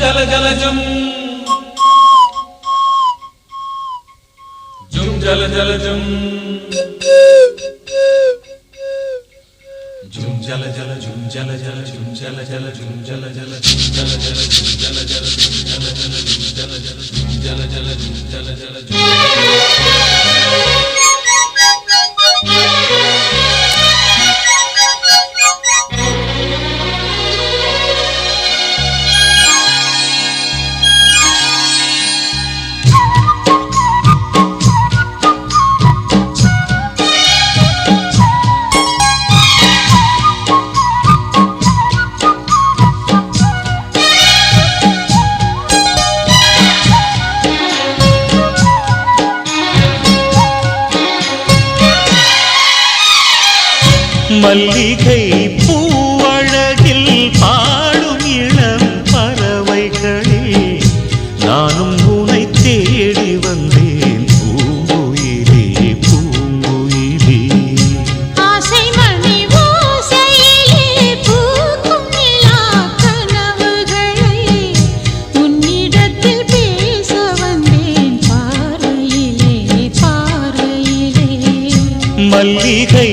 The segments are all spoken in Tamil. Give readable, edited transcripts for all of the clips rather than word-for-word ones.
jala jala jum jum jala jala jum jum jala jala jum jala jala jum jala jala jum jala jala jum jala jala jum jala jala jum jala jala jum jala jala jum jala jala jum jala jala jum மல்லிகை பூவழகில் பாடும் இளம் பறவைகளே நானும் உன்னை தேடி வந்தேன் பூங்குயிலே பூங்குயிலே ஆசை மணி ஓசையிலே பூக்கும் நிலா கனவுகளை உன்னிடத்தில் பேச வந்தேன் பார்வையிலே பார்வையிலே மல்லிகை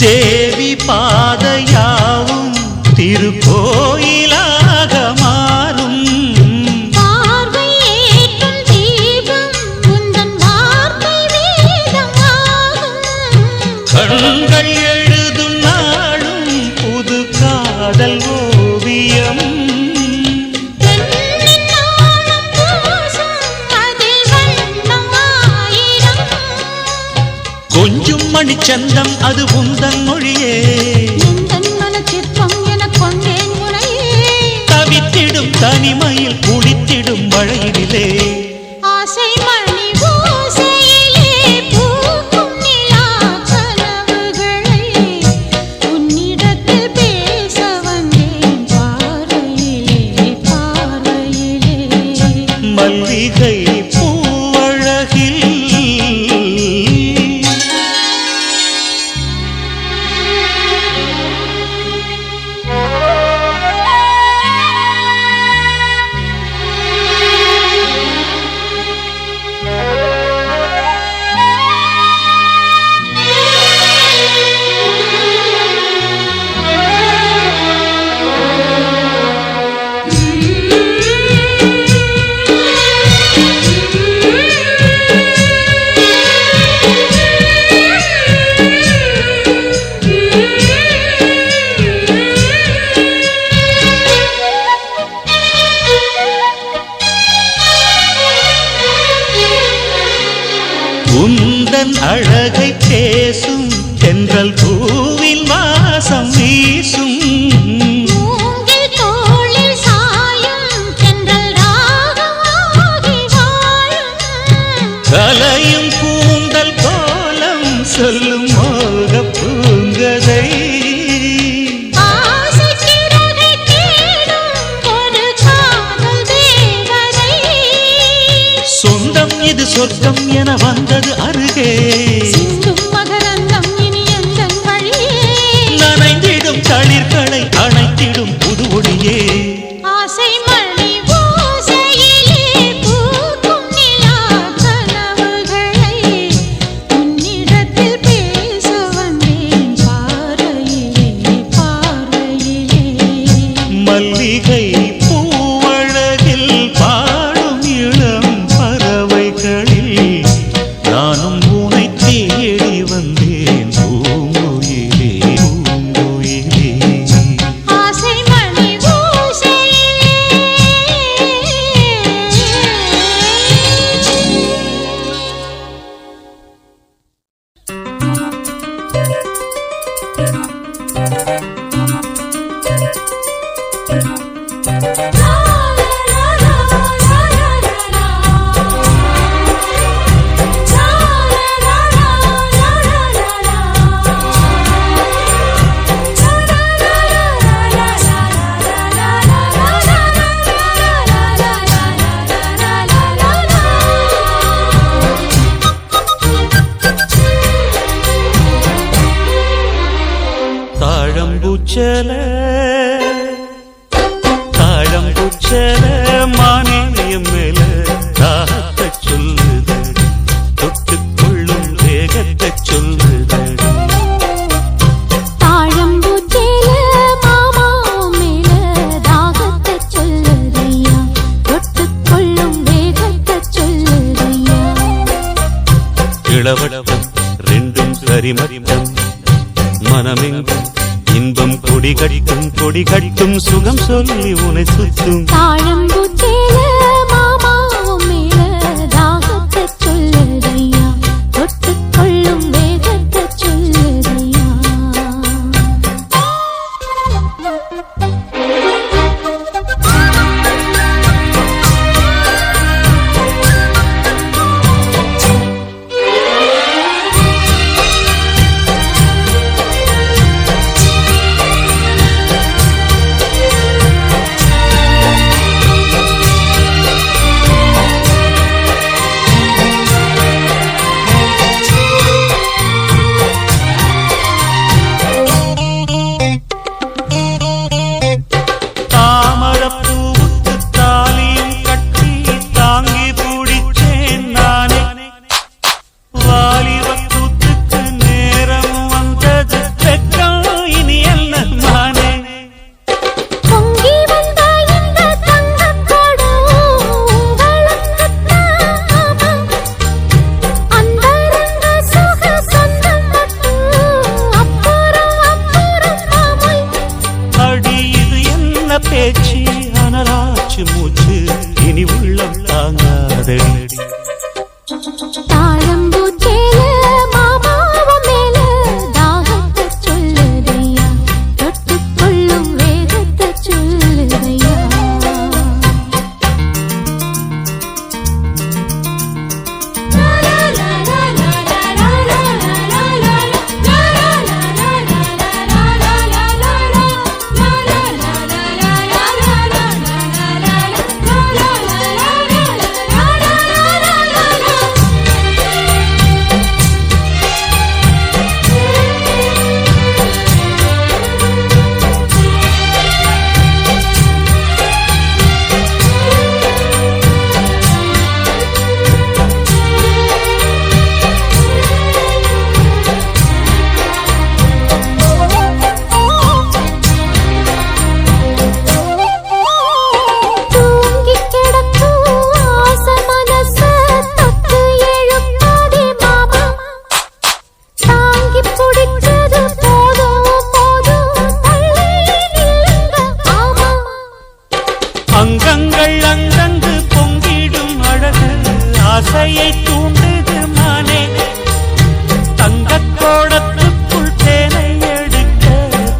தேவி பாதையாவும் திருக்கோயிலாக மாறும் பார்வை ஏற்றும் தீபம் உந்தன் வார்த்தை வேதமாகும் கண்கள் எழுதும் நாளும் புது காதல் ஓவியம் பெண்ணின் நாணம் பூசும் அதில் வண்ணம் ஆயிரம் கொஞ்சம் மணிச்சந்தம் அது உந்தன் மொழியே எந்தன் மனச்சிற்பம் எனக் கொண்டேன் உனையே தவித்திடும் தனிமையில் குளித்திடும் மழையிலே ஆசை மணி ஓசையிலே பூக்கும் நிலா கனவுகளை உன்னிடத்தில் பேச வந்தேன் பார்வையிலே பார்வையிலே மல்லிகை பூவழகில் உந்தன் அழகை பேசும் தென்றல் பூவின் வாசம் வீசும் மூங்கில் தோளில் சாயும் தென்றல் ராகமாகி வாழும் கலையும் கூந்தல் கோலம் சொல்லும் மோக பூங்கதை ஆசை சிறகை தேடும் ஒரு காதல் தேவதை சொந்தம் இது சொர்க்கம் என வந்தது அருகே சிந்தும் மகரந்தம் இனி எந்தன் வழியே நனைந்திடும் தளிர்கள் தாழம்பூச்சல தாழம்பூச்சல மானியம் மேல தாகத்தை சொல்லுதடி தொட்டுக்கொள்ளும் வேகத்தை சொல்லுதடி தாழம்பூச்சேல மாமா மேல தாகத்தை சொல்லுதையா தொட்டுக்கொள்ளும் வேகத்தை சொல்லுதையா இளவட்டம் ரெண்டும் சரிமட்டம் மனமெங்கும் இன்பம் கொடி கட்டும் சுகம் சொல்லி உனை சுத்தும் தாழம்பூச்சேல மாமா மேல தாகத்தை சொல்லுதையா தொட்டுக்கொள்ளும் வேகத்தை சொல்லுதையா பேச்சு அனலாச்சு மூச்சு இனி உள்ளம் தாங்காதடி தாழம்பூச்சேல மாமாவ மேல தாகத்தை சொல்லுதையா தொட்டுக்கொள்ளும் வேகத்தை சொல்லுதையா அங்கங்கள் அங்கங்கு பொங்கிடும் அழகு ஆசையை தூண்டுது மானே தங்கக்கோடத்துக்குள் தேனை எடுக்க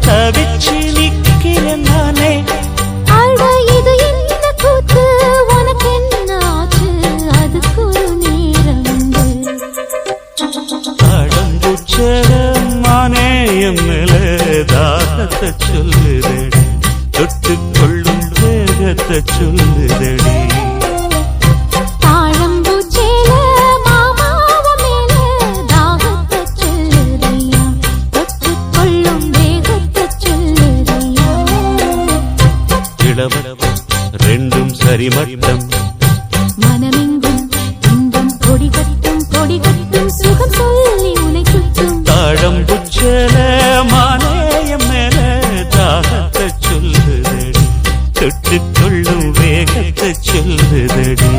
தவிச்சு நிக்கிறேன் நானே அட இது என்ன கூத்து உனக்கு என்ன ஆச்சு அதுக்கு ஒரு நேரம் தாழம்பூச்சல மானேயம் மேல தாகத்தை சொல்லுதடி தொட்டுக்கொள்ளும் வேகத்தை சொல்லுதடி தாழம்பூச்சேல மாமாவ மேல தாகத்தை சொல்லுதையா தொட்டுக்கொள்ளும் வேகத்தை சொல்லுதையா இளவட்டம் ரெண்டும் சரிமட்டம் மனமெங்கும் இன்பம் கொடி கட்டும் சுகம் சொல்லி உனை சுற்றும் தாழம்பூச்சல மானேயம் மேல தாகத்தை சொல்லுதடி தொட்டுக்கொள்ளும் வேகத்தை சொல்லுதடி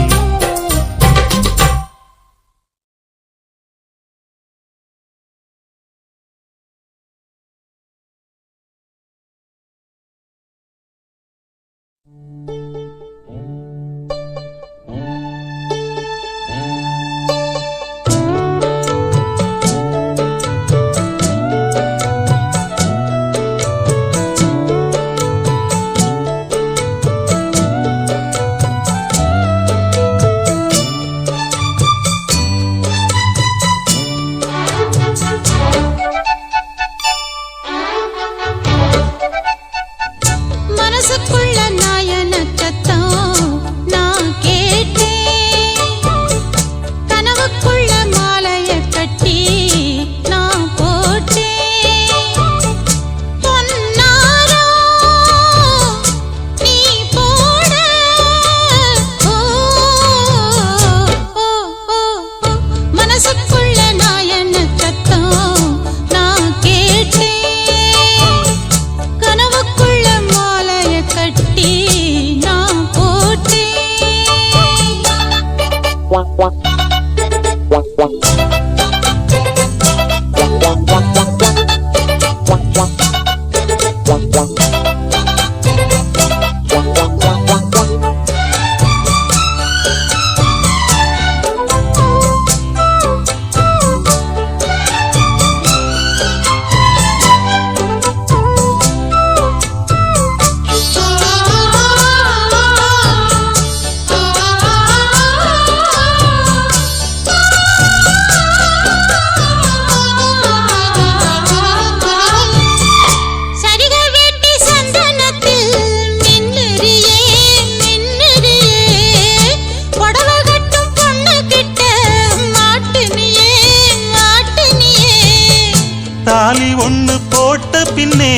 போட்ட பின்னே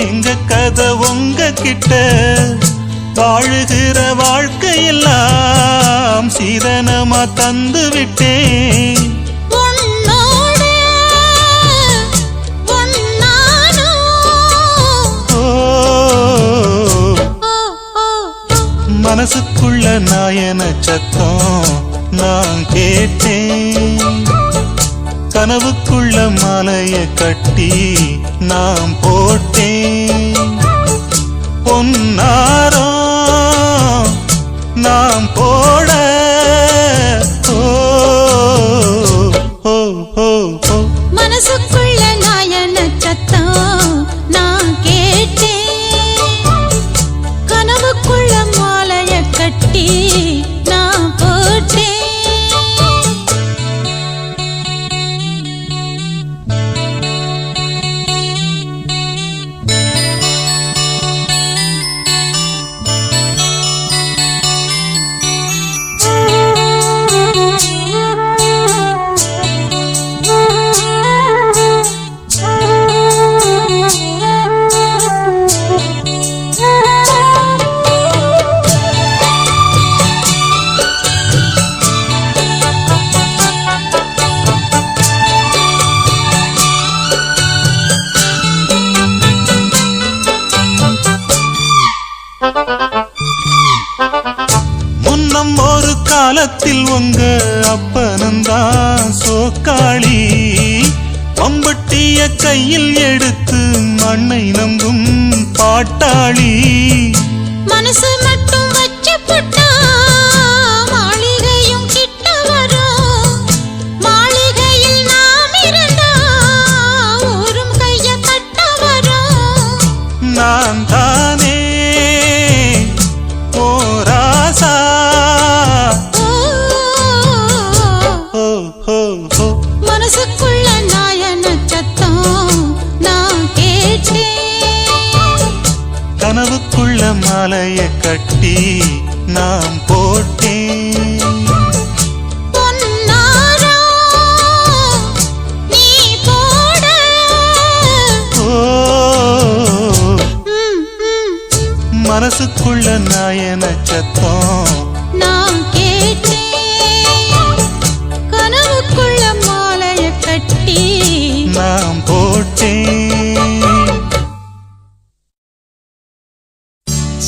எங்க கதை உங்க கிட்ட வாழுகிற வாழ்க்கையெல்லாம் சீதனமா தந்து விட்டேன். மனசுக்குள்ள நாயன சத்தம் நான் கேட்டேன். கனவுக்குள்ள மாலைய கட்டி நான் போட்டேன். பொன்னாரோ நாம் போட மனசுக்குள்ள நாயன சத்தம் நான் கேட்டேன். கனவுக்குள்ள மாலைய கட்டி நான் போட்டேன். முன்னம் ஒரு காலத்தில் உங்க அப்பனந்தான் சோக்காளி அம்பட்டிய கையில் எடுத்து மண்ணை நம்பும் பாட்டாளி. மனசு மட்டும் வச்சு புட்டா மாளிகையும் கிட்ட வரும். மாளிகையில் நாம் இருந்தா ஊரும் கைய கட்ட வரும். நான் தானே ஓராசா மனசுக்குள்ள நாயன சத்தம் நான் கேட்டேன். கனவுக்குள்ள மாலைய கட்டி நாம் போட்டேன். பொன்னாரோ நீ போட மனசுக்குள்ள நாயன சத்தம் நான் கேட்டேன். கனவுக்குள்ள மாலைய கட்டி நாம் போட்டேன்.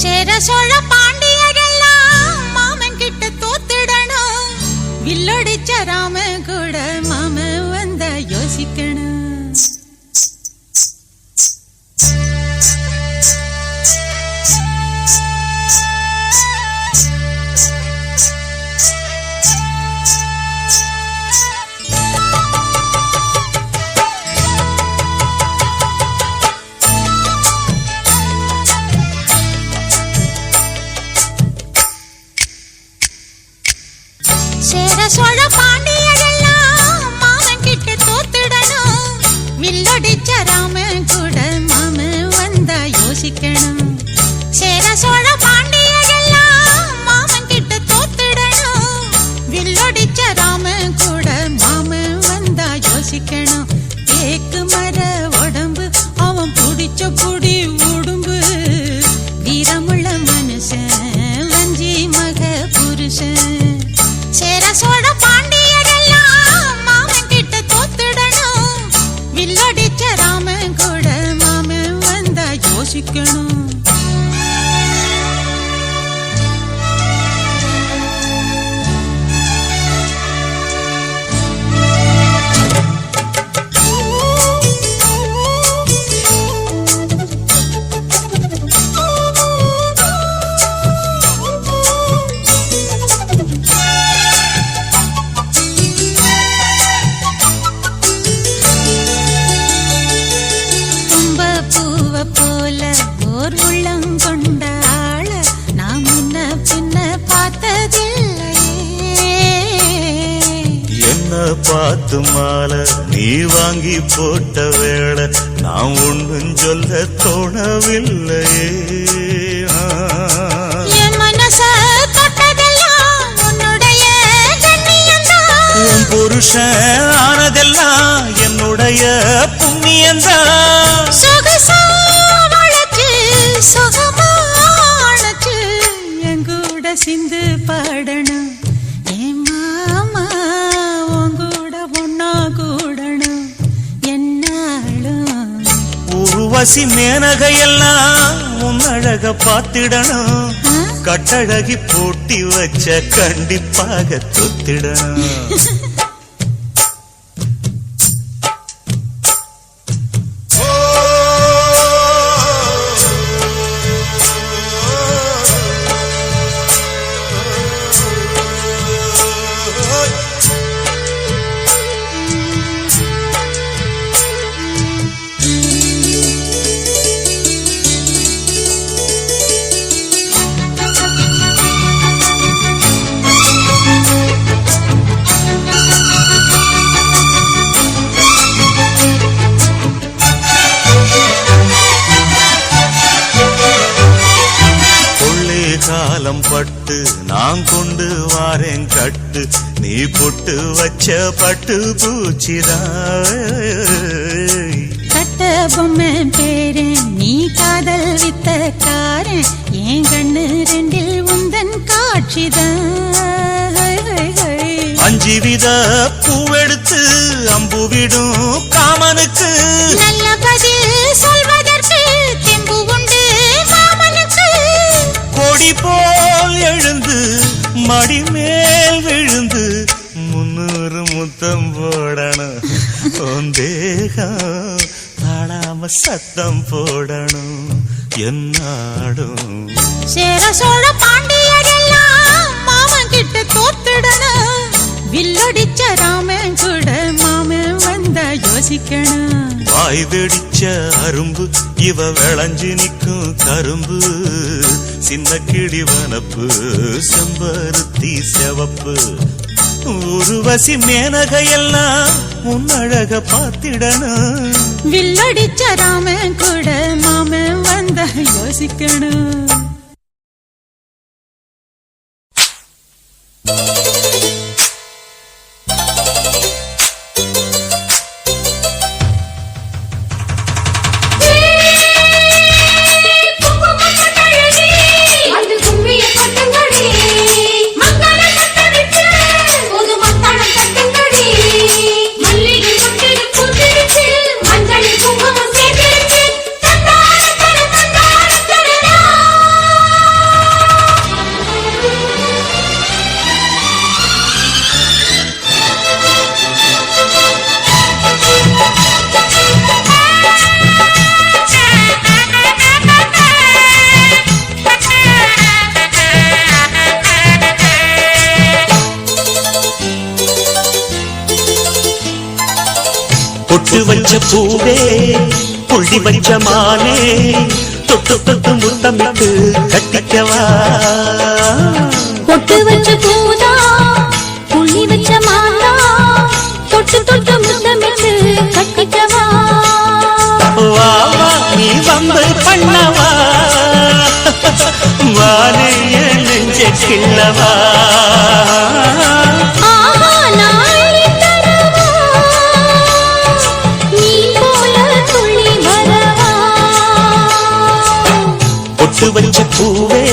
சேர சோழ பாண்டியரெல்லாம் மாமன் கிட்ட தோத்துடணும். வில்லொடிச்ச ராம கூட மாம வந்த யோசிக்கணும். சேர சோழ பாண்டியரெல்லாம் மாமன் கிட்ட தோத்துடணும். வில்லொடிச்ச ராம கூட மாம வந்தா யோசிக்கணும். சேர சோழ பாண்டியரெல்லாம் மாமன் கிட்ட தோத்துடணும். வில்லொடிச்ச ராம கூட மாம வந்தா யோசிக்கணும். தேக்கு மர உடம்பு அவன் புடிச்ச புடி உடும்பு. வீரமுள்ள மனுஷன் வஞ்சி மக புருஷன். சேர சோழ பாண்டியரெல்லாம் மாமன் கிட்ட தோத்துடணும். வில்லொடிச்ச ராம கூட மாம வந்தா யோசிக்கணும். பார்த்து மாலை நீ வாங்கி போட்ட வேளை நான் ஒன்றும் சொல்ல தோணவில்லையே. உன் புருஷன் ஆனதெல்லாம் என்னுடைய உன்னுடைய புண்ணியந்தான் சொகுசா வளைச்சு சுகமானச்சு எங்கூட சிந்து பாடணும் என் மாமா உங்கூட ஒன்னா கூடணும் என்னாலும் உருவசி மேனகையெல்லாம் உன் அழக பார்த்திடணும் கட்டழகி போட்டி வச்ச கண்டிப்பாக தொத்திடணும் காலம் பட்டு நான் கொண்டு வாரேன் கட்டு நீ பொட்டு வச்ச பட்டு பூச்சிதான் கட்ட பொம்மை பேரு நீ காதல் வித்தக்காரன் என் கண்ணு ரெண்டில் உந்தன் காட்சிதான் அஞ்சு வித பூவெடுத்து அம்பு விடும் காமனுக்கு நல்ல பதில் சொல்வதற்கு தெம்பு உண்டு மாமனுக்கு கொடி போல் எழுந்து மடி மேல் விழுந்து 300 முத்தம் போடணும் உன் தேகம் தாழாம சத்தம் போடணும் என்னாடும் சேர சோழ பாண்டியரெல்லாம் மாமன் கிட்ட தோத்துடணும் வில்லடிச்ச ராமன் கூட மாமன் வந்தா யோசிக்கணும் வாய் வெடிச்ச அரும்பு இவ விளைஞ்சு நிக்கும் கரும்பு சின்ன கிடி வனப்பு செம்பருத்தி செவப்பு உருவசி மேனகையெல்லாம் உன் அழக பார்த்திடணும் வில்லடிச்ச ராமன் கூட மாமன் வந்தா யோசிக்கணும் பொட்டு வச்ச பூவே புள்ளி வச்ச மானே தொட்டு தொட்டு முத்தமிட்டு கட்டிக்கவா பொட்டு வச்ச பூதா புள்ளி வச்ச மாதா தொட்டு தொட்டு முத்தமிட்டு கட்டிக்கவா வா வா நீ வம்பு பண்ணவா வானே நெஞ்ச கிள்ளவா பொட்டு வச்ச பூவே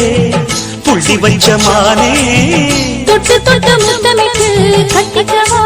புள்ளி வச்ச மானே தொட்டு தொட்டு முத்தமிட்டு கட்டிக்கவா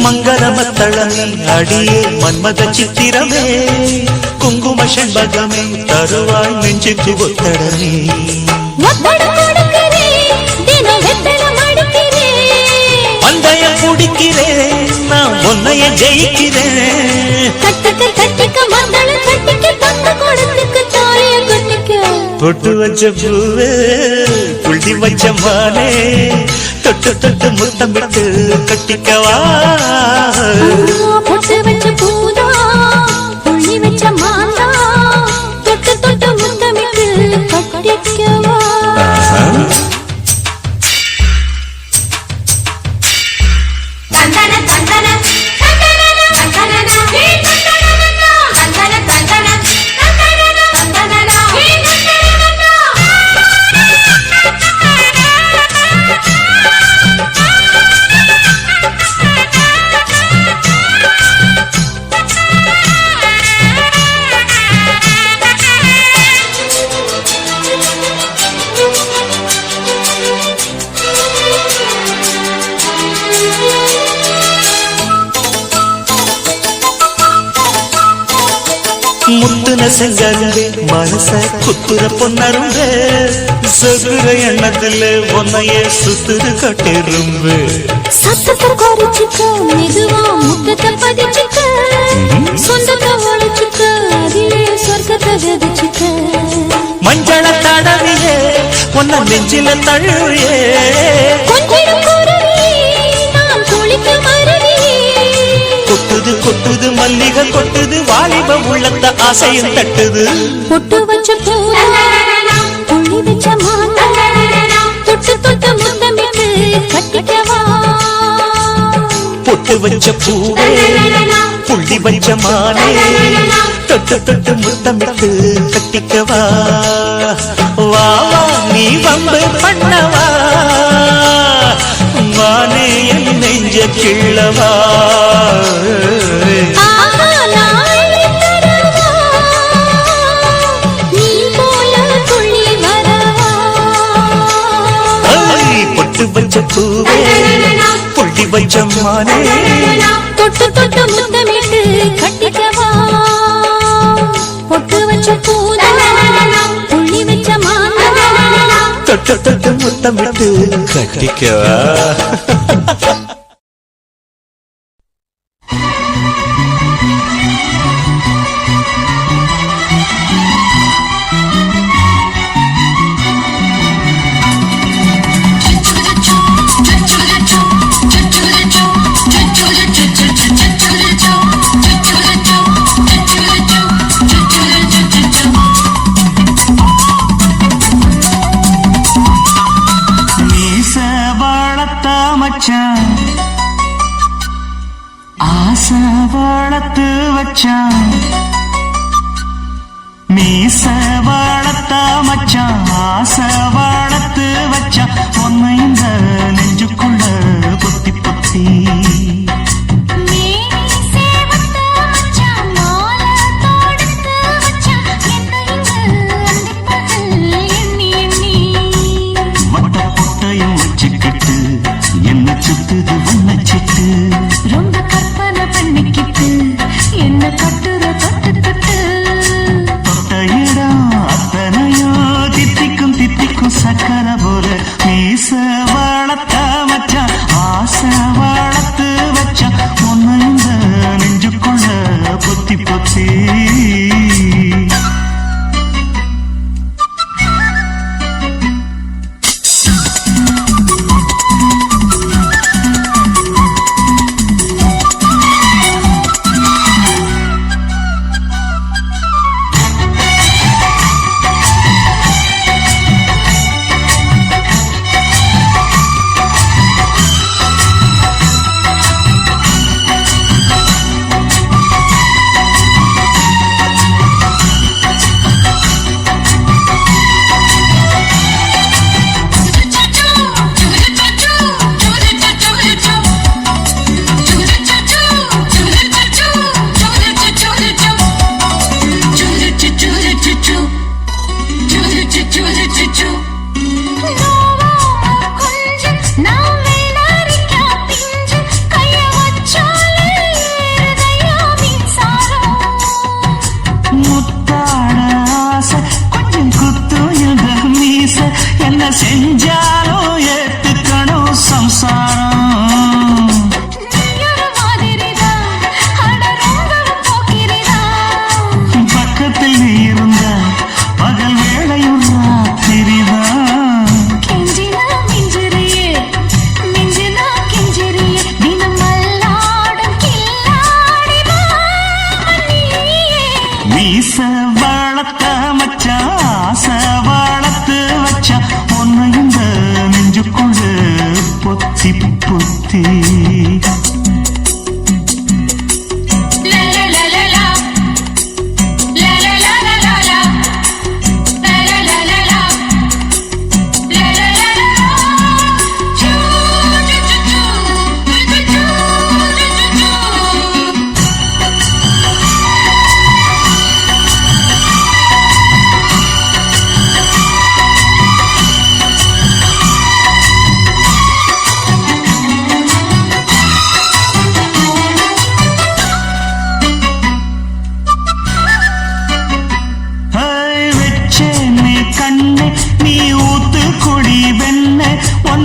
மங்களமத்தளமே அடியே மன்மத சித்திரமே குங்கும செண்பகமே தருவாய் நெஞ்சுக்கு ஒத்தடமே ஒத்தடம் கொடுக்கிறே தினம் வெத்தனம் அடிக்கிறே உந்தைய குடிக்கிறேன் நான் உன்னைய ஜெயிக்கிறேன் கட்டிக்க மங்கள கட்டிக்க தந்த கொடுத்துக்கு தாலிய கட்டிக்க பொட்டு வச்ச பூவே புள்ளி வச்ச மானே தொட்டு தொட்டு முத்தமிட்டு கட்டிக்கவா பொட்டு வச்ச பூதா புள்ளி வச்ச மாந்தா தொட்டு தொட்டு முத்தமிட்டு கட்டிக்கவா முத்துன செங்கரும்பே மனச குத்துற பொன்னரும்பே சொகுற எண்ணத்துல ஒன்னையே சுத்துது கட்டிரும்பு சத்தத்தை குறைச்சுக்க மெதுவா முத்தத்தை பதிச்சுக்க சொந்தத்தை ஒழிச்சுக்க அதிலே சொர்க்கத்தை விதைச்சுக்க மஞ்சள தடவியே ஒன்ன நெஞ்சில தழுவியே கொஞ்சம் குருவி நான் குளிக்க மருவியே கொட்டுது கொட்டுது மல்லிகை கொட்டுது வாலிப உள்ளத்த ஆசையும் தட்டுது பொட்டு வச்ச பூரா புள்ளி வச்ச மாந்தா தொட்டு தொட்டு முத்தமிட்டு கட்டிக்கவா பொட்டு வச்ச பூவே புள்ளி வச்ச மானே தொட்டு தொட்டு முத்தமிட்டு கட்டிக்கவா வா வா நீ வம்பு பண்ணவா மானே என் நெஞ்ச கிள்ளவா பொட்டு வச்ச பூவே புள்ளி வச்ச மானே தொட்டு தொட்டு முத்தமிட்டு கட்டிக்கவா பொட்டு வச்ச பூதா புள்ளி வச்ச மாந்தா தொட்டு தொட்டு முத்தமிட்டு கட்டிக்கவா ஆசை வளர்த்து வச்சான் மீச வளர்த்த மச்சான் ஆசை வளர்த்து வச்சான் ஒன்னை இந்த நெஞ்சுக்குள்ள பொத்தி பொத்தி சுத்துது ஒன்ன சிட்டு ரொம்ப கற்பனை பண்ணிக்கிட்டு என்ன கட்டுற தொட்டு தொட்டு தொட்ட இடம் அத்தனையோ தித்திக்கும் தித்திக்கும் சக்கரை போல மீச வளர்த்த மச்சான் ஆசை வளர்த்து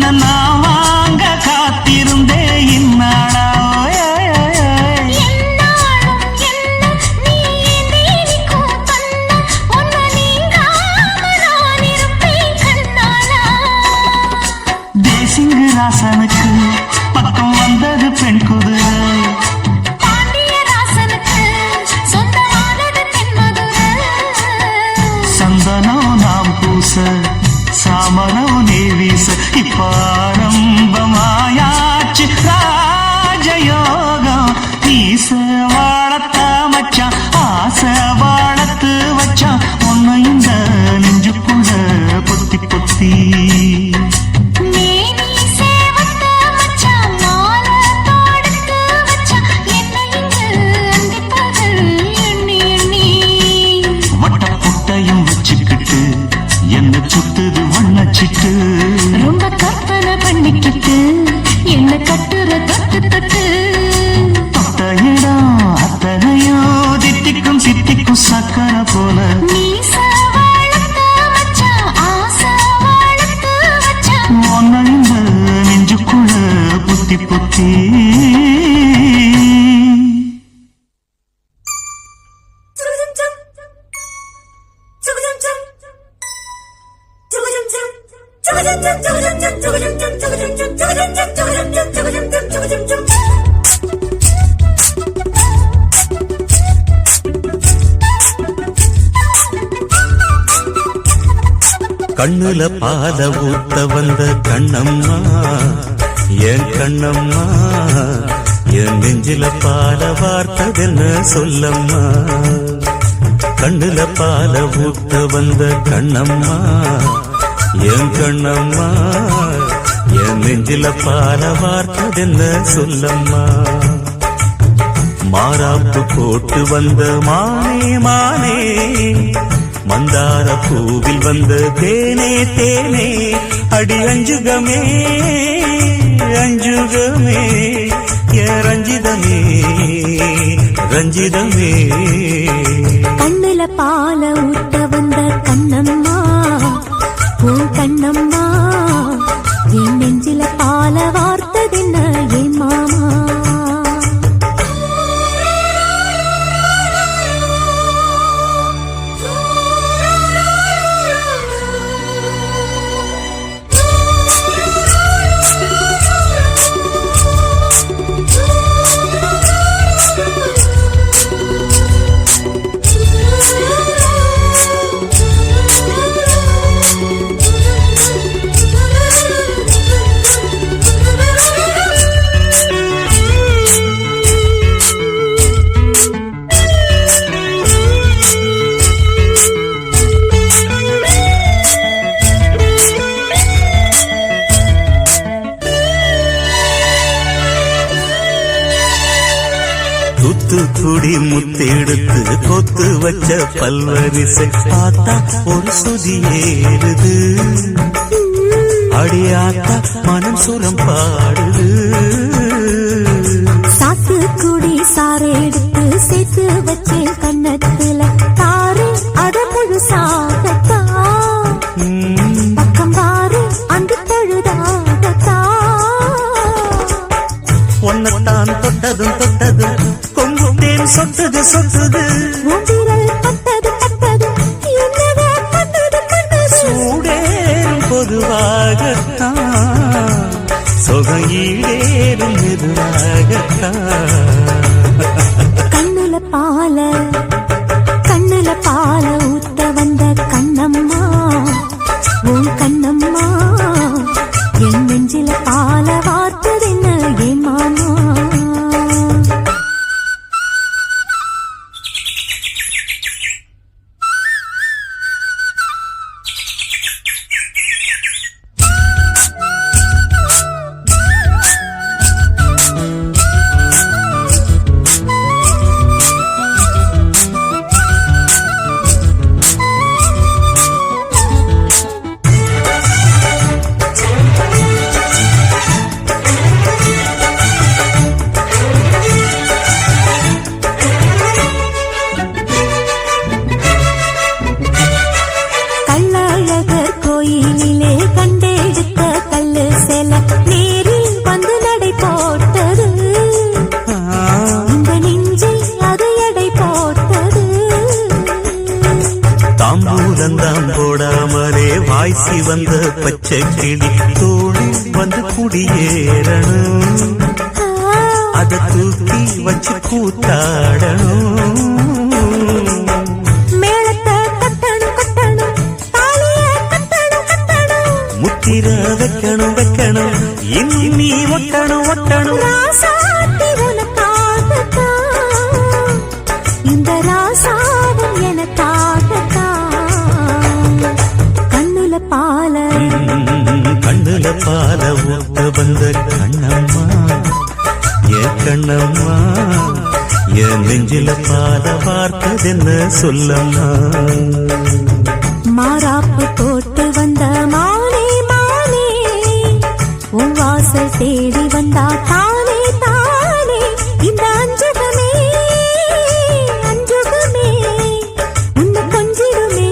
உன்னை நான் வாங்க காத்திருந்தே இந்நாளா ராசனுக்கு பக்கம் வந்தது பெண் குதிரை சந்தனோ நாம் பூச சாமனோ நீ வீச இப்ப ஆரம்பமாயாச்சு ராஜயோகம் ஈச வாழத்த மச்சான் ஆசை வாழத்து வச்சான் உன்னை இந்த நெஞ்சுக்குள்ள பொத்தி பொத்தி என்ன சுத்துது வண்ணச்சிட்டு ரொம்ப கற்பனை பண்ணிக்கிட்டு என்ன கட்டுற தொட்டு தொட்டு தொட்ட இடம் அத்தனையோ தித்திக்கும் சித்திக்கும் சக்கர போல ஒன்னைந்த நெஞ்சுக்குள்ள புத்தி புத்தி கண்ணுல பால ஊத்த வந்த கண்ணம்மா என் கண்ணம்மா என் நெஞ்சில பால வார்த்ததென்ன சொல்லம்மா கண்ணுல பால ஊத்த வந்த கண்ணம்மா என் கண்ணம்மா என் நெஞ்சில பால வார்த்ததென்ன சொல்லம்மா மாறாப்பு போட்டு வந்த மானே மானே மந்தார பூவில் வந்த தேனே தேனே அடி அஞ்சுகமே அஞ்சுகமே ரஞ்சிதமே ரஞ்சிதமே கண்ணுல பால ஊத்த வந்த கண்ணம்மா உன் கண்ணம்மா என் நெஞ்சில பால வார்த்ததென்ன என் மாமா தூத்துக்குடி முத்தெடுத்து கொத்து வச்ச பல்வரிசை பார்த்தா ஒரு சுதி ஏறுது அடியாத்தா மனம் சுரம் பாடுது சாத்துக்குடி சாரை எடுத்து சேர்த்து வச்சே கண்ணத்துல தாரு அத முழுசாகத்தா பக்கம் பாரு அந்த தழுதாகத்தா ஒன்னத்தான் தொட்டதும் தொட்டதும் கொங்கு தேன் சொட்டது சொட்டது பட்டது பட்டது என்னவே பட்டது பட்டது சூடேறும் பொதுவாகத்தான் சொகம் ஈடேறும் மெதுவாகத்தான் கண்ணுல பால ஊத்த வந்த கண்ணம்மா உன் கண்ணம்மா என் நெஞ்சில பால வார்த்ததென்ன என் மாமா கூடந்தான் போடாமலே வாய்ச்சி வந்த பச்சை கிளி தோழி வந்து குடியேறணும் அத தூக்கி வச்சு கூத்தாடணும் முத்திர வைக்கணும் இன்னி ஒட்டணும் இந்த ராசாவும் எனக்காகத்தான் கண்ணுல பால ஊத்த வந்த கண்ணம்மா என் கண்ணம்மா என் நெஞ்சில பால பார்த்ததென்ன சொல்லம்மா மாறாப்பு போட்டு வந்த மானே மானே உன் வாசல் தேடி வந்தா தானே தானே இந்த அஞ்சகமே அஞ்சகமே உன்னை கொஞ்சிடுமே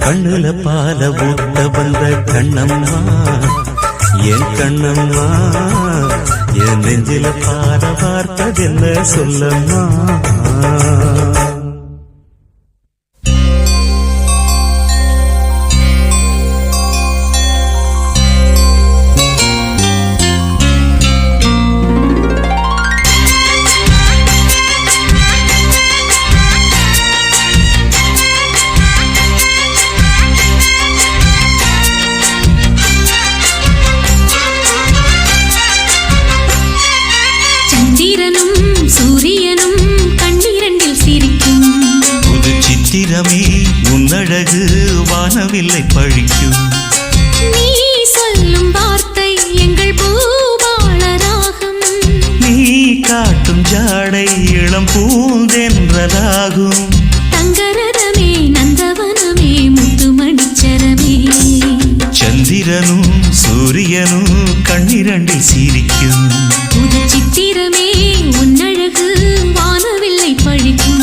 கண்ணுல பால ஊத்த வந்த கண்ணம்மா என் கண்ணம்மா என் நெஞ்சில பால பார்த்ததென்ன சொல்லம்மா உன்னழகு வானவில்லை பழிக்கும் நீ சொல்லும் வார்த்தை எங்கள் பூபாளராகும் நீ காட்டும் ஜாடை இளம் பூந்தென்றலாகும் தங்கரதமே நந்தவனமே முத்துமணிச்சரமே சந்திரனும் சூரியனும் கண்ணிரண்டில் சிரிக்கும் புது சித்திரமே உன்னழகு வானவில்லை பழிக்கும்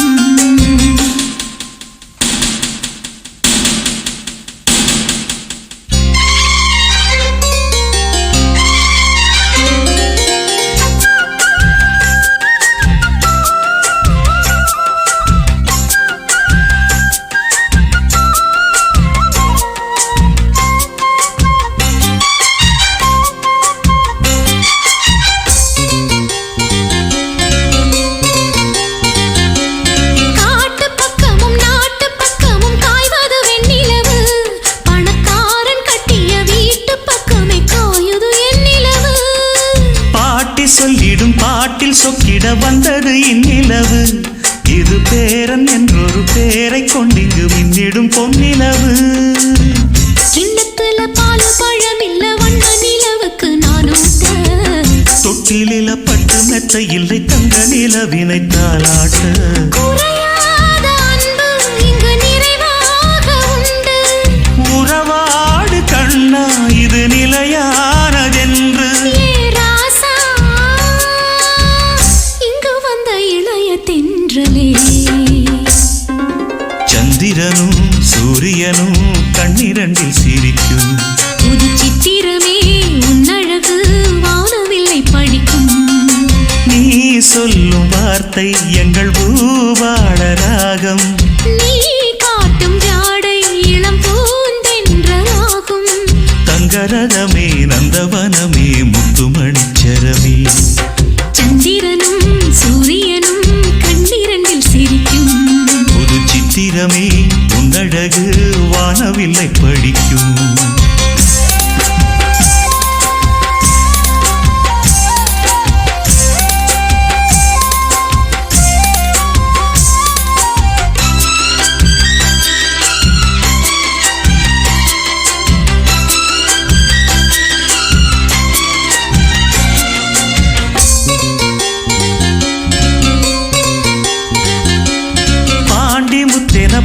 சொல்லிடும் பாட்டில் சொக்கிட வந்தது இந்நிலவு இது பேரன் என்றொரு பேரை கொண்டிங்கு மின்னிடும் பொன்னிலவு கிண்ணத்துல பால் பழமில்ல வண்ண நிலவுக்கு நானும் தொட்டிலில பட்டு மெத்த இல்லை தங்க நிலவினை தாலாட்ட குறையாத அன்பு இங்கு நிறைவாக உண்டு உறவாடு கண்ணா இது நிலையானதென்று சந்திரனும் சூரியனும் கண்ணிரண்டில் சிரிக்கும் புது சித்திரமே உன்னழகு வானவில்லை படிக்கும் நீ சொல்லும் வார்த்தை எங்கள் பூபாளராகம் நீ காட்டும் ஜாடை இளம் பூந்தென்றலாகும் தங்கரதமே நந்தவனமே முத்துமணிச்சரமே சந்திரனும் சூரியனும் கண்ணிரண்டில் சிரிக்கும் புது சித்திரமே உன்னழகு வானவில்லை படிக்கும்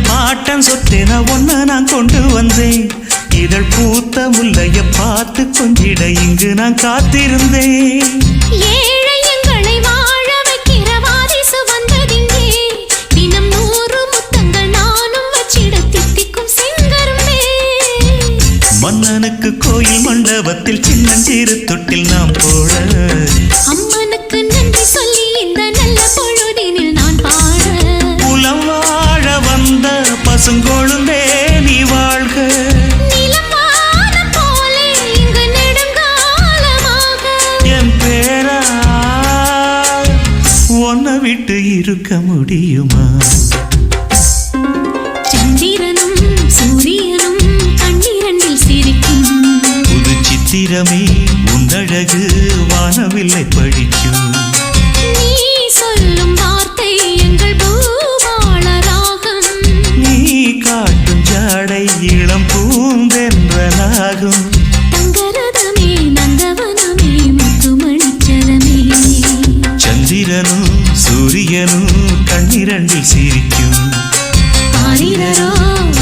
பாட்டன் சொத்தேன ஒன்ன நான் கொண்டு வந்தேன் இதழ் பூத்த முல்லைய பார்த்து கொஞ்சிட இங்கு நான் காத்திருந்தேன் ஏழை எங்களை வாழ வைக்கிற வாரிசு வந்ததிங்கே தினம் 100 முத்தங்கள் நானும் வச்சிட தித்திக்கும் செங்கரும்பே மன்னனுக்கு கோயில் மண்டபத்தில் சின்னஞ்சிறு தொட்டில் நாம் போட அம்மனுக்கு நன்றி சொல்லி இந்த நல்ல பொழுதினில் நான் பாட புலவா விட்டு இருக்க முடியுமா? சந்திரனும் சூரியனும் கண்ணிரண்டில் சிரிக்கும். புது சித்திரமே உன்னழகு வானவில்லை படிக்கும். நீ சொல்லும் வார்த்தை எங்கள் பூபாள ராகம். நீ காட்டும் ஜாடை இளம் பூந்தென்றலாகும். தங்கரதமே நந்தவனமே முத்துமணிச்சலமே. சந்திரனும் சூரியனும் கண்ணிரண்டில் சிரிக்கும். ஆரிரரோ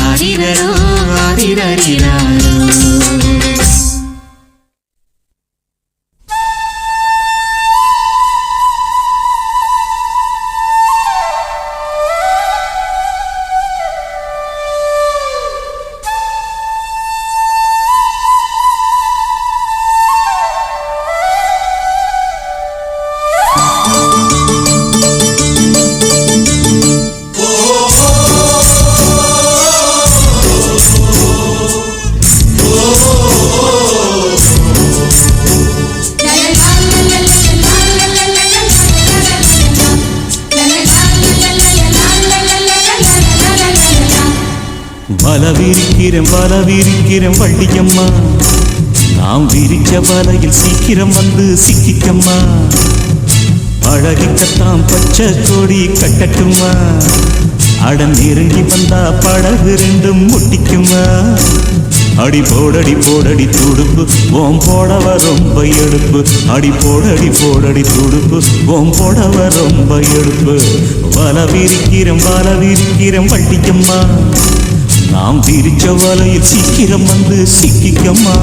ஆரிரரோ ஆரிரரிராரோ. வலவிரிக்கிறேன் வள்ளியம்மா, நாம் விரிச்ச வலையில் சீக்கிரம் வந்து சிக்கிக்கம்மா. பழகிக்கத்தான் பச்சை கொடி கட்டட்டுமா, அடன் நெருங்கி வந்தா படகு ரெண்டும் முட்டிக்குமா. அடி போடடி துடுப்பு ஓம் போடவ ரொம்ப எடுப்பு. அடி போடடி துடுப்பு ஓம் போடவ ரொம்ப எடுப்பு. வலவிரிக்கிறேன் வள்ளியம்மா, நாம் விரிச்ச வலையில் சீக்கிரம் வந்து சிக்கிக்கம்மா.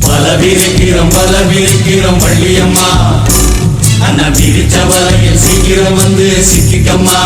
வலவிரிக்கிறோம் வள்ளியம்மா, அண்ணா விரிச்ச வலையில் சீக்கிரம் வந்து சிக்கிக்கம்மா.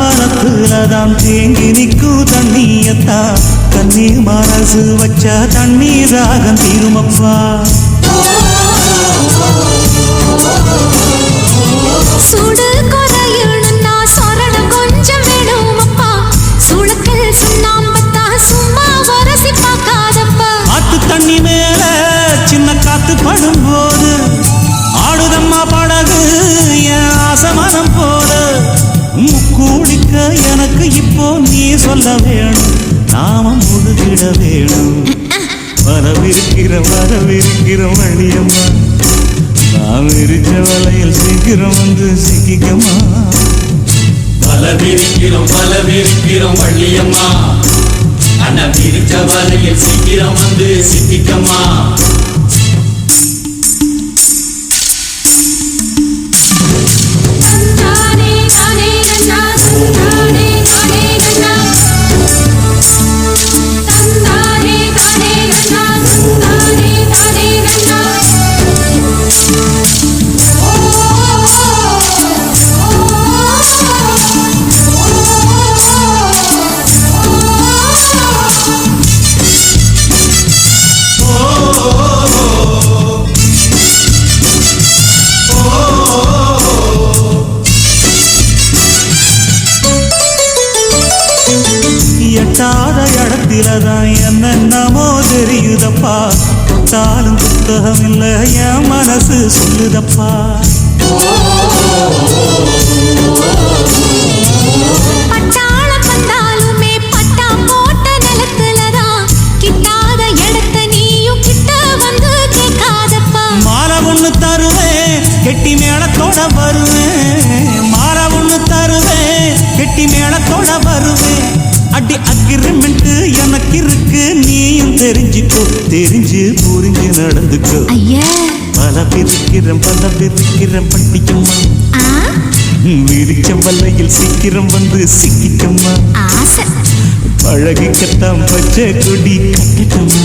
மரத்துலதான் தேங்கி நிற்கும் தண்ணியத்தான், கண்ணீர் மனசு வச்சா தண்ணீர் ராகம் தீருமப்பா. சுடு கொறையுன்னா சொரண கொஞ்சம் வேணுமப்பா. சுளக்கல் சுண்ணாம்பத்தா சும்மா வரசி பார்க்காதப்பா. ஆத்து தண்ணி மேல சின்ன காத்து படும்போது ஆடுதம்மா படகு என் ஆசமனம் போல. முக்கூடிக்க எனக்கு இப்போ நீ சொல்ல வேணும், நாம முழுகிட வேணும். வரவிருக்கிற வள்ளியம்மா, நாம் விரிச்ச வலையில் சீக்கிரம் வந்து சிக்கிக்கம்மா. வலவிரிக்கிறோம் வள்ளியம்மா, அண்ணா விரிச்ச வலையில் சீக்கிரம் வந்து சிக்கிக்கம்மா. எட்டாத இடத்திலதான் என்னென்னமோ தெரியுதப்பா. தொட்டாலும் புத்தகம் இல்ல என் மனசு சொல்லுதப்பா. பட்டாளம் வந்தாலுமே பட்டா போட்ட நிலத்துலதான், கிட்டாத இடத்த நீயும் கிட்ட வந்து கேட்காதப்பா. மாலை ஒண்ணு தருவேன் கெட்டி மேளத்தோட வருவேன். மாலை ஒண்ணு தருவேன் கெட்டி மேளத்தோட வருவேன். அடி அக்ரிமெண்ட் எனக்கு இருக்கு, நீயும் தெரிஞ்சுக்கோ. தெரிஞ்சு புரிஞ்சு நடந்துக்கோ. ஐயா பல பிரிக்கிறேன் பட்டிக்கம்மா, விரிச்ச வல்லையில் சீக்கிரம் வந்து சிக்கிக்கம்மா ஆசை பழகிக்கத்தான் பச்சை கொடி கட்டட்டுமா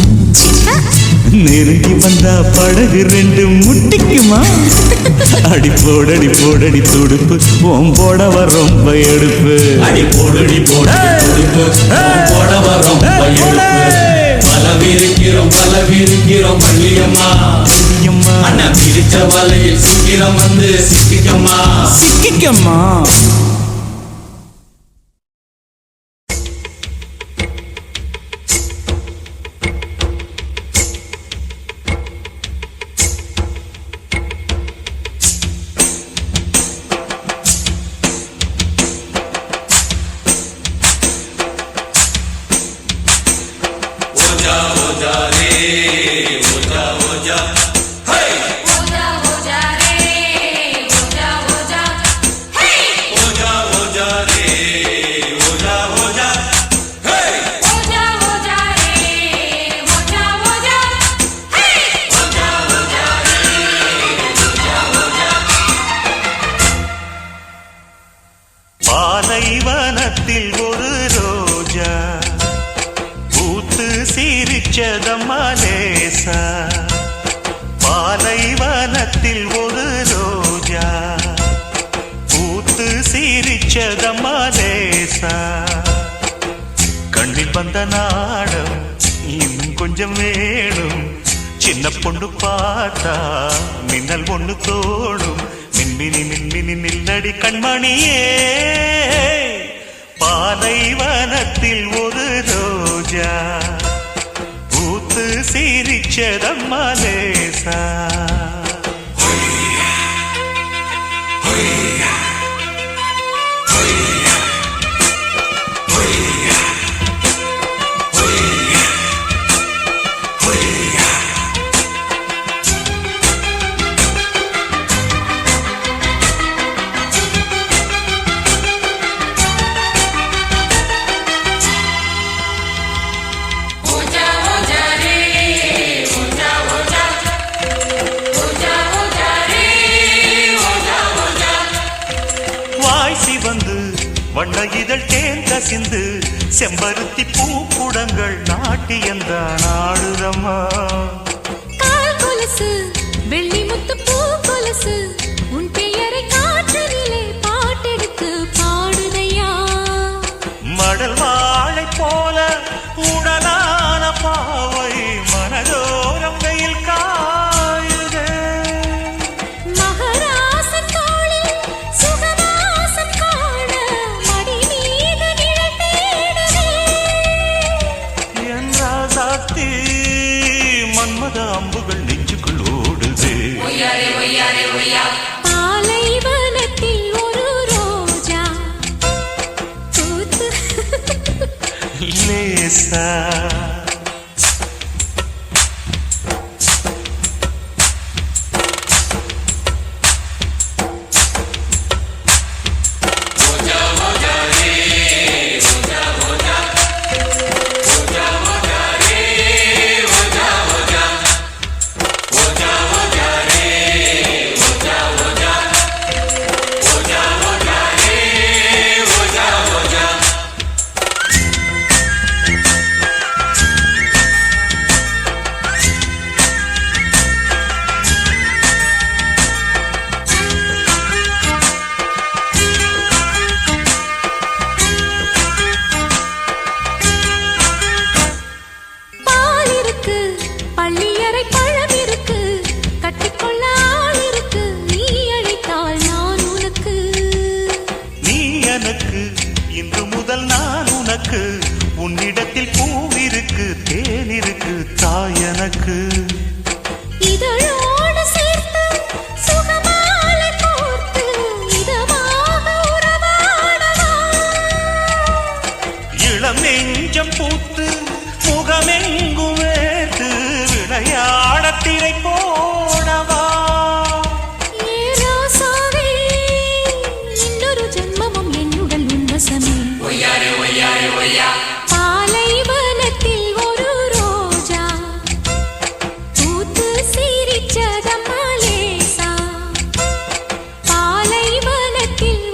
நெருங்கி வந்தா படகு ரெண்டு முட்டிக்குமா அடி போடடி துடுப்பு ஓம் போடவ ரொம்ப எடுப்பு அடி போடடி துடுப்பு போடவ ரொம்ப எடுப்பு பலவிருக்கிறோம் வள்ளியம்மா அண்ணா பிரிச்ச வலையில் சீக்கிரம் வந்து சிக்கிக்கம்மா பாலைவனத்தில் ஒரு ரோஜா பூத்து சிரிச்சதம்மா லேசா பாலைவனத்தில் ஒரு ரோஜா பூத்து சிரிச்சதம்மா லேசா கண்ணில் வந்த நாடம் இன்னும் கொஞ்சம் வேணும் சின்ன பொண்ணு பார்த்தா மின்னல் ஒண்ணு தோணும் மின்மினி நில்லடி கண்மணியே பாலைவனத்தில் ஒரு ரோஜா பூத்து சிரிச்சதம்மா லேசா வண்ண இதழ் தேன் கசிந்து செம்பருத்தி பூக்குடங்கள் நாட்டியந்தான் ஆடுதம்மா கால் கொலுசு வெள்ளி முத்து பூ கொலுசு உன் பெயரை காற்றிலே பாட்டெடுத்து பாடுதையா மடல் வாழை போல உடலான பாவை மனதோரம் வெயில் காயுதே மகராசன் தோளில் சுகவாசம் காண மடி மீது நிழல் தேடுதே என் ராசாத்தி மன்மத அம்புகள் நெஞ்சுக்குள் ஓடுதே பாலைவனத்தில் ஒரு ரோஜா பூத்து லேசா பள்ளியறை பழம் இருக்கு கட்டிக்கொள்ள ஆள் இருக்கு நீ அழைத்தால் நான் உனக்கு நீ எனக்கு இன்று முதல் நான் உனக்கு உன்னிடத்தில் பூவிருக்கு தேன் இருக்கு தாய் எனக்கு இதழோடு சேர்த்து சுகமாலை கோர்த்து இதமாக உறவாடவா இளம் நெஞ்சம் பூத்து முகமெங்கும் வேர்த்து விளையாடத்திரை போடவா ஏராசாவே இன்னொரு ஜென்மமும் என்னுடன் உன்வசமே பாலைவனத்தில் ஒரு ரோஜா பூத்து சிரிச்சதம்மா லேசா பாலைவனத்தில்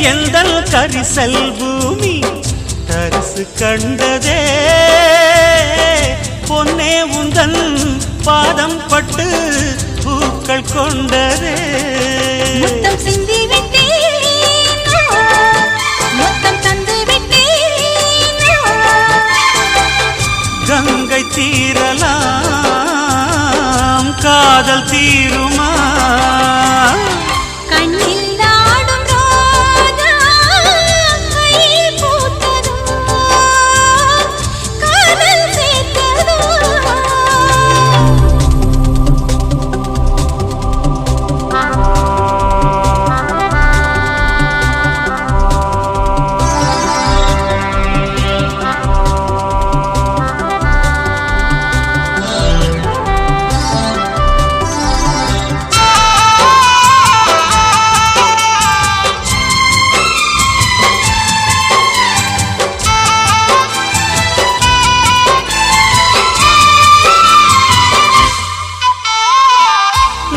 எந்தல் கரிசல் பூமி தரிசு கண்டதே பொன்னே உந்தன் பாதம் பட்டு பூக்கள் கொண்டதே முத்தம் சிந்தி விட்டேன் முத்தம் தந்து விட்டேன் கங்கை தீரலாம் காதல் தீருமா கண்ணில் ஆடும் ரோஜா கையில் பூத்ததோ காதல் சேர்த்ததோ